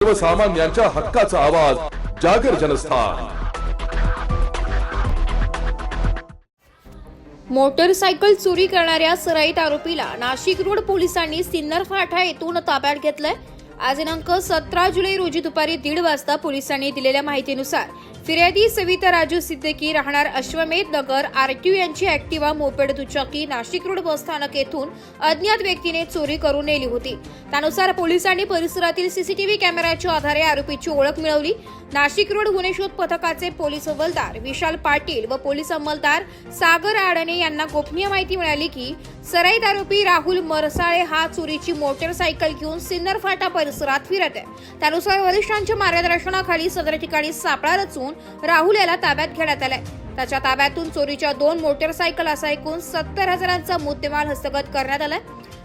सर्वसामान्यांच्या हक्काचा आवाज जागर जनस्थान। मोटरसायकल चोरी करणाऱ्या सराईत आरोपीला नाशिक रोड पोलिसांनी सिन्नर फाटा येथून ताब्यात घेतलंय। आज दिनांक 17 जुलै रोजी दुपारी 1:30 वाजता पोलिसांनी दिलेल्या माहितीनुसार फिर्यादी सविता राजू सिद्दीकी राहणार अश्वमेध नगर आरटीओ यांची ऍक्टिवा मोपेड दुचाकी नाशिक रोड बस स्थानक येथून अज्ञात व्यक्तीने चोरी करून नेली होती। त्यानुसार पोलिसांनी परिसरातील सीसीटीव्ही कॅमेऱ्याच्या आधारे आरोपीची ओळख मिळवली। नाशिक रोड गुन्हे शोध पथकाचे पोलीस हवालदार विशाल पाटील व पोलीस अंमलदार सागर आडणे यांना गोपनीय माहिती मिळाली की सराईत आरोपी राहुल मरसाळे हा चोरीची मोटरसायकल घेऊन सिन्नर फाटा परिसरात फिरत आहे। त्यानुसार वरिष्ठांच्या मार्गदर्शनाखाली सदर ठिकाणी सापळा रचून राहुल याला ताब्यात घेण्यात आलाय। त्याच्या ताब्यातून चोरीच्या 2 मोटरसायकल असा एकूण 70,000चा मुद्देमाल हस्तगत करण्यात आलाय।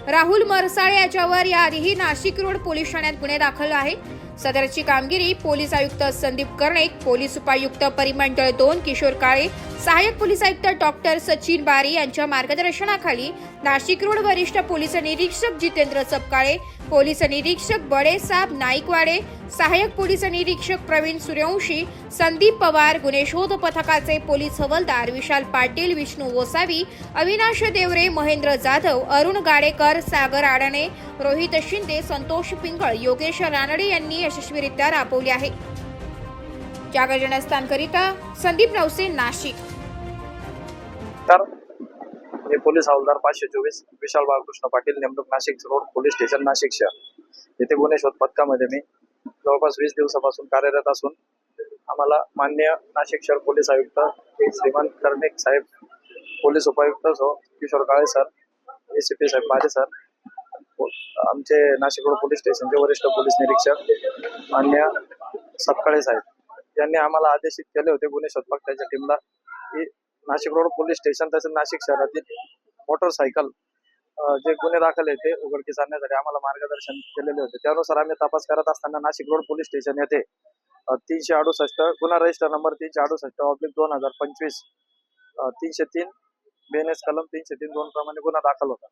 राहुल मरसाळे याच्यावर याआधीही नाशिक रोड पोलीस ठाण्यात गुन्हे दाखल आहे। सदरची कामगिरी पोलीस आयुक्त संदीप कर्णिक, पोलीस उपायुक्त परिमंडळ 2 किशोर काळे, सहाय्यक पोलीस आयुक्त डॉक्टर सचिन बारी यांच्या मार्गदर्शनाखाली नाशिक रोड वरिष्ठ पोलीस निरीक्षक जितेंद्र चपकाळे, पोलीस निरीक्षक बडेसाब नाईकवाडे, सहाय्यक पोलीस निरीक्षक प्रवीण सूर्यवंशी, संदीप पवार, गुन्हे शोध पथकाचे पोलीस हवालदार विशाल पाटील, विष्णू गोसावी, अविनाश देवरे, महेंद्र जाधव, अरुण गाडेकर, सागर आडणे, रोहित शिंदे, संतोष पिंगळ, योगेश रानडे यांनी यशस्वीरित्या राबवली आहे। जागर जनस्थानकरिता संदीप नवसे, नाशिक। हे पोलीस हवालदार 524 विशाल बाळकृष्ण पाटील, नेमणूक Nashik road police station Nashik शहर येथे गुन्हे शोध पथकामध्ये मी जवळपास 20 दिवसापासून कार्यरत असून आम्हाला माननीय नाशिक शहर पोलीस आयुक्त श्रीमान कर्णिक साहेब, पोलीस उपायुक्त किशोर काळे सर, एसीपी साहेब बारे सर, आमचे नाशिक रोड पोलीस स्टेशनचे वरिष्ठ पोलीस निरीक्षक माननीय सपकाळे साहेब यांनी आम्हाला आदेशित केले होते गुन्हे शोध पथकाच्या टीमला की नाशिक रोड पोलीस स्टेशन तसेच नाशिक शहरातील मोटरसायकल जे गुन्हे दाखल आहे ते उघडकीस आणण्यासाठी आम्हाला मार्गदर्शन केलेले होते। त्यानुसार आम्ही तपास करत असताना नाशिक रोड पोलीस स्टेशन येथे 368 गुन्हा रजिस्टर नंबर 368/2025 303 BNS कलम 303(2) प्रमाणे गुन्हा दाखल होता।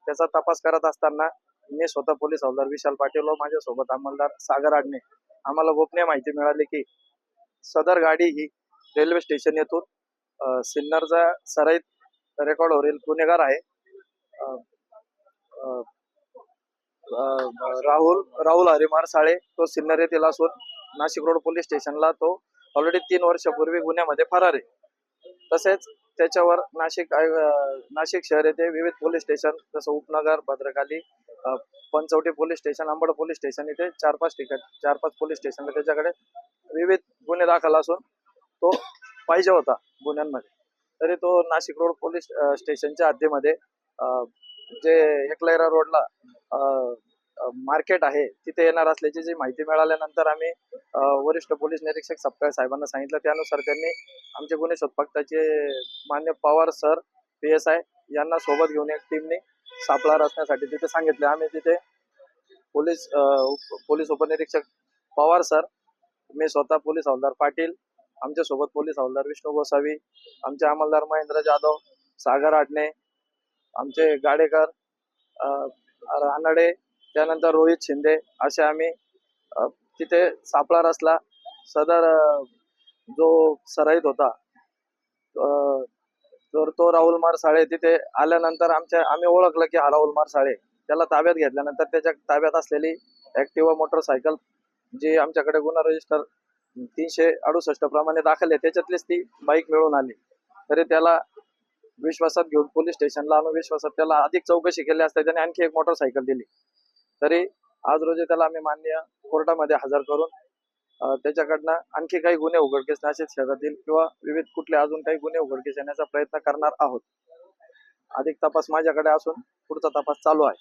त्याचा तपास करत असताना मी स्वतः पोलीस हवालदार विशाल पाटील व माझ्यासोबत अंमलदार सागर आडणे आम्हाला गोपनीय माहिती मिळाली की सदर गाडी ही रेल्वे स्टेशन येथून सिन्नरचा सराईत रेकॉर्डवरील गुन्हेगार आहे राहुल हरिमार साळे, तो सिन्नर येथील असून नाशिक रोड पोलीस स्टेशनला तो ऑलरेडी 3 वर्षापूर्वी गुन्ह्यामध्ये फरार आहे। तसेच त्याच्यावर नाशिक शहर येथे विविध पोलीस स्टेशन जसं Upnagar, Bhadrakali, Panchavati police station, Ambad police station इथे 4-5 पोलीस स्टेशनला त्याच्याकडे विविध गुन्हे दाखल असून तो पाहिजे होता गुन्ह्यांमध्ये। तरी तो नाशिक रोड पोलीस स्टेशनच्या हद्दीमध्ये जे एकलैरा रोडला मार्केट आहे तिथे येणार असल्याची जी माहिती मिळाल्यानंतर आम्ही वरिष्ठ पोलीस निरीक्षक सपकाळे साहेबांना सांगितलं। त्यानुसार त्यांनी आमचे गुन्हे शोध पथकाचे मान्य पवार सर PSI यांना सोबत घेऊन एक टीमने सापळा रचण्यासाठी तिथे सांगितले। आम्ही तिथे पोलीस उपनिरीक्षक पवार सर, मी स्वतः पोलीस हवालदार पाटील, आमच्या सोबत पोलीस हवालदार विष्णू गोसावी, आमचे अंमलदार महेंद्र जाधव, सागर आडणे, आमचे गाडेकर, रानडे, त्यानंतर रोहित शिंदे असे आम्ही तिथे सापळा रचला। सदर जो सराईत होता तर तो राहुल मरसाळे तिथे आल्यानंतर आम्ही ओळखलं की हा राहुल मरसाळे। त्याला ताब्यात घेतल्यानंतर त्याच्या ताब्यात असलेली ऍक्टिवा मोटरसायकल जी आमच्याकडे गुन्हा रजिस्टर 368 प्रमाणे दाखल आहे त्याच्यातलीच ती बाईक मिळून आली। तरी त्याला विश्वासात घेऊन पोलीस स्टेशनला आणून विश्वासात त्याला अधिक चौकशी केली असता त्याने आणखी एक मोटरसायकल दिली। तरी आज रोजी त्याला आम्ही मान्य कोर्टामध्ये हजर करून त्याच्याकडनं आणखी काही गुन्हे उघडकीस नाशिक शहरातील किंवा विविध कुठले अजून काही गुन्हे उघडकीस येण्याचा प्रयत्न करणार आहोत। अधिक तपास माझ्याकडे असून पुढचा तपास चालू आहे।